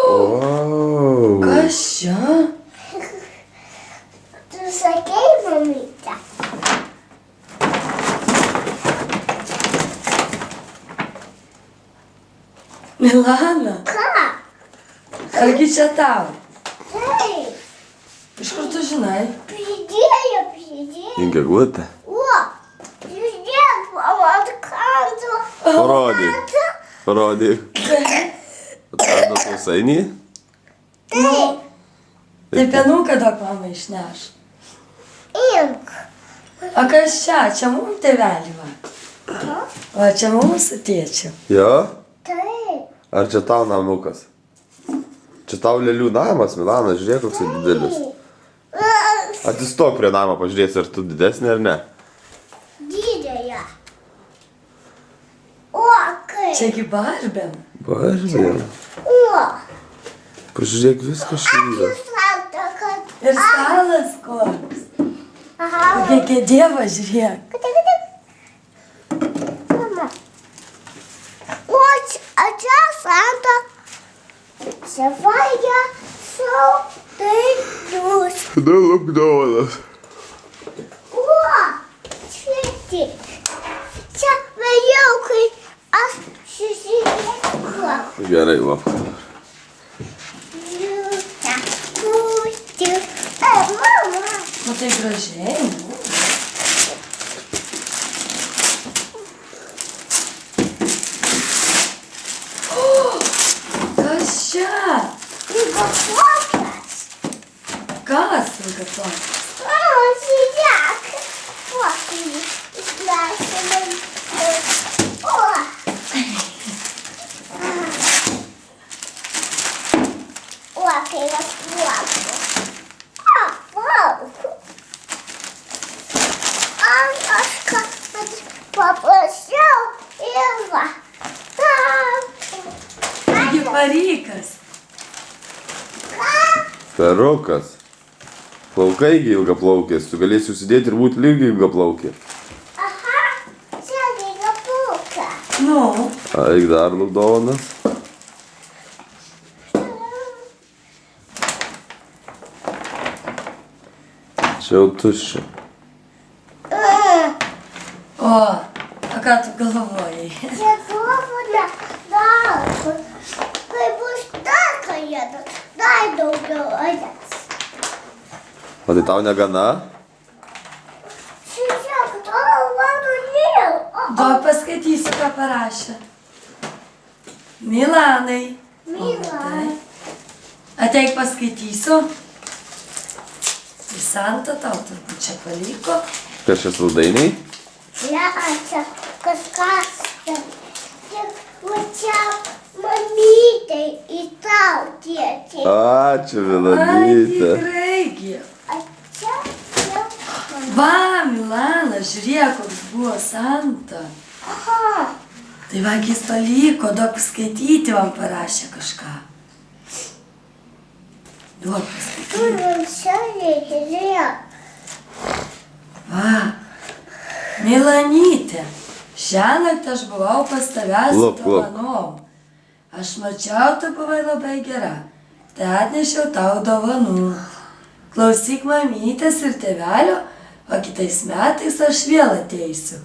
Wow. Kas čia? Tu sakei, mamyte. Milana, Ką? argi čia tau? Taip. Iš kur tu žinai? Pridėjo. Gegutė. O, žiūrėk, mama, kanto. Parodyk. Parodyk. Atrado sausainį? Taip. Tai pienuką duok mamai išneš. Imk. O kas čia? Čia mums tėvelį va. O čia mums su tėčiu. Jo? Taip. Ar čia tau namukas? Čia tau lėlių namas, Milana, žiūrėk, koks jis didelis. Atsistok prie namo, pažiūrėsi, ar tu didesnė ar ne. Didelė. O, kaip. Čiagi barbėm. Pažiūrėk. O. Pažiūrėk, viskas švyra. Slapta, kad... Ir stalas koks. Aha. Kokia kėdė, va, žiūrėk. Mama. O, čia Santa. Savaja saldainius. Daug dovanas. O, čia. Čia vėliau, kai aš susirinksiu. Gerai, va. Mama. Nu tai gražiai. Nu. Kas čia? Ilgaplaukės. Kas ilgaplaukis? Mama, žiūrėk. Kokį išleisime. O. O, kai aš plaukiu. O, plaukiu. Aš paprašiau ir va. Taigi parykas. Perukas. Plaukai ilgaplaukės, tu galėsi užsidėti ir būti lygiai ilgaplaukė. Aha, čia lyga plauka. Nu, Eik dar daug dovanas. Čia jau tuščia. o ką tu galvojai? Čia dovana daug. Kai bus dar kalėdų, dar daugiau atės. O tai tau negana? Žiūrėk, tavo vardu Lil. Duok paskaitysiu, ką parašė. Milanai. Milanai. Ateik paskaitysiu. Ir Santa tau turbūt čia paliko. Kas čia saldainiai? Ne, čia kažkas. Va čia mamytei į tau tėtį. Ačiū, Ai, Milanytė. tikraigi. A čia jau. Va, Milana, žiūrėk, koks buvo Santa. Aha. Tai va, jis paliko, duok paskaityti, man parašė kažką. Duok paskaityti. Mums čia reikia, žiūrėk. Va, Milanytė, šiąnakt aš buvau pas tavęs su Luk, luk. dovanom. Aš mačiau, tu buvai labai gera. Tai atnešiau tau dovanų. Klausyk mamytės ir tėvelio, o kitais metais aš vėl ateisiu.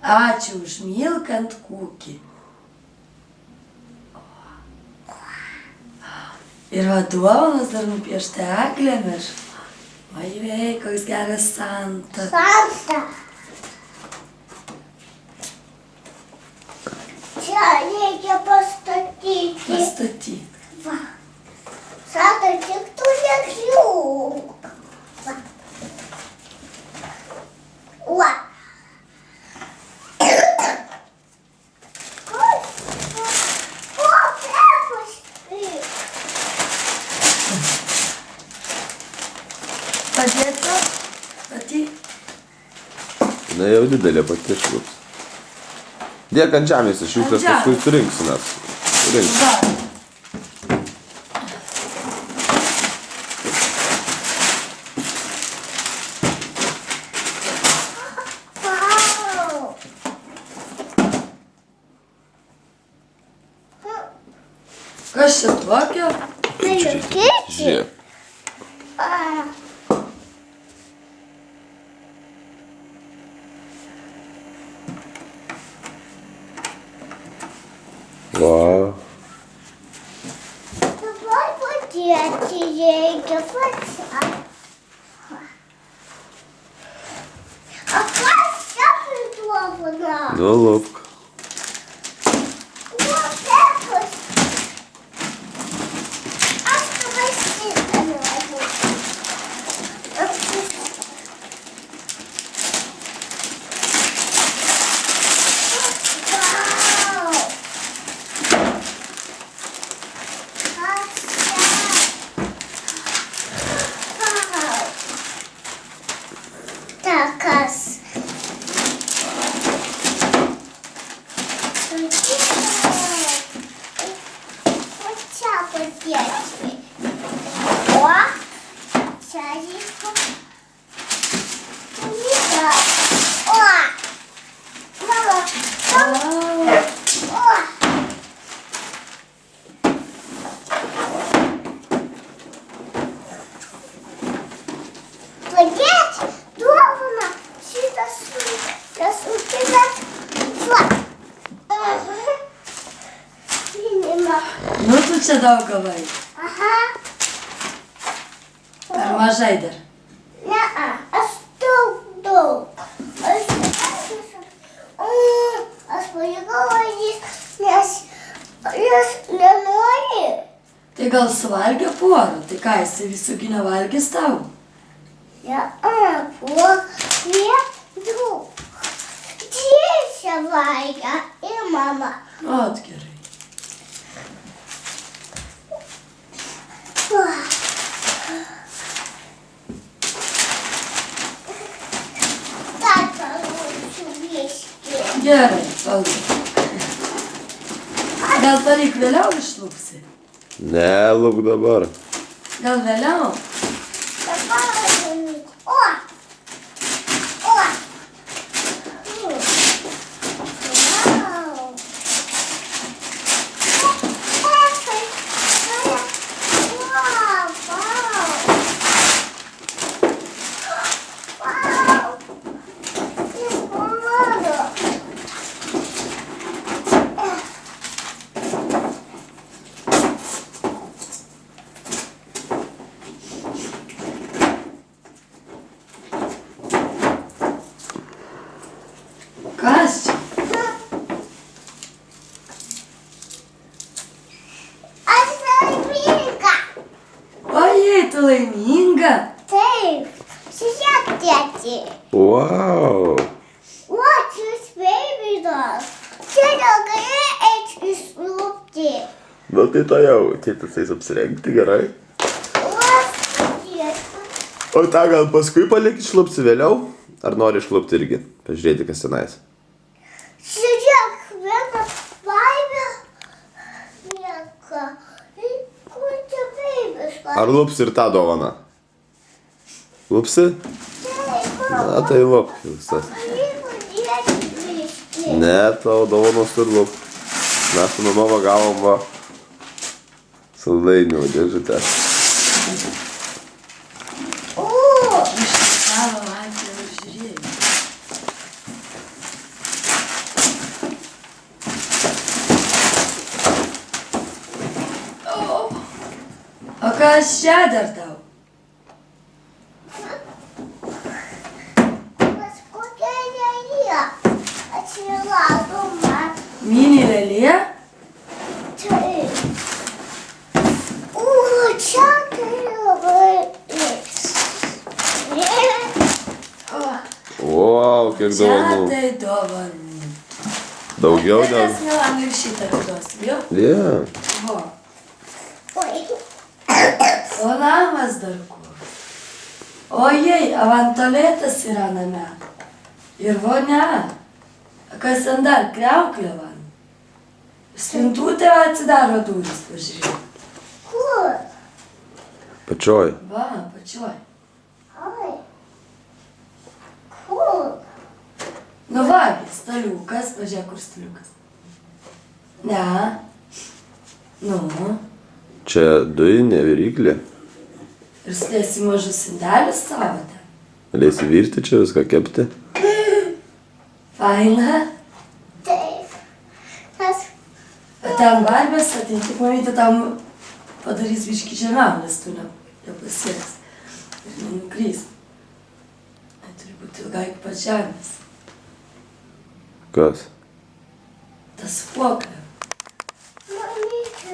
Ačiū už milkant kūkį. Ir va duonos dar nupiešta eglėmis. Oi, vei, koks geras Santa. Santa. Čia reikia pastatyti. Pastatyk. Va. Santa, tik tu nežiūrėk. Va. Va. O, Pepas. Padėtų? Pati? Na jau didelė pati šlups. Dėk ant žemės iš jų, Ant kas paskui žemės. surinksim mes. Surinksim. Va. Kas čia tokio? Maliukičiai. Žiūrėk. A. Vau. Dabar padėti reikia pačiam. O kas čia pridovana? Nu, lupk. O Pepas. Aš tavai šitą noriu. Vau. Takas. Вот čia padėti. O, čia reikia. O, mama, o. Padėti dovaną šitas upės. Va. Minima. Nu, tu čia daug gavai. Aha. Ar mažai dar? Ne, aš daug. Aš palikau jis, nes jis nenori. Tai gal suvalgė porą, tai ką, jisai visų nevalgys tau? Ne, po pietų. Tėčia valgia ir mama. Ot, gerai. Tata lūčių biškį. Gerai, valgai. Gal pareik vėliau išlupsi? Ne, lupk dabar. Gal vėliau? Dabar daryti. O! Vau! Kas čia? Aš laiminga. Ojei, tu laiminga? Taip, žiūrėk, tėti. Vau. O, čia sveivinas. Čia negali eiti išlūpti. Nu, tai to jau. Tėtis eis apsirengti, gerai. O, tėti. O tą gal paskui palik išlupsi vėliau? Ar nori išlupti irgi? Pažiūrėti, kas tenais. Žiūrėk, viena baimė. Nieka. Kur čia beibiš? Ar lupsi ir tą dovaną? Lupsi? Taip, Na, tai lupk visas. jeigu dėti biškį. Ne, tavo dovanos turi lupk. Mes su mama gavom va saldainių dėžutę. O, Išsikavo Antį ir žiūrėjai. O kas čia dar tau? pas kokia lėlė atsirado man. Mini lėlė? Taip. O, čia tai labai liks. Vau, kiek Čia dovanų. tai dovanų. Daugiau Tai negu. mes mielam ir šitą atiduosim, jo? Yeah. Vo. Oi. O namas dar kur. Ojei, avantolėtas yra name. Ir vonia. Kas ten dar, kriauklė van. Spintutė atsidaro durys, pažiūrėk. Kur? Pačioj. Va, pačioj. Oi. Kur? Nu vagi, staliukas, pažiūrėk, kur staliukas. Ne. Nu. Čia dujinė viryklė. Ir sudėsi mažus indelius savo ten. Galėsi virti čia viską kepti. Faina. Taip. Tas O ten barbėse, tai tik mamytė tam padarys biškį žemiau, nes tu nepasieks. Ir nenukrys. Tai turi būti ilgai iki pat žemės. Kas? Tas fuokas.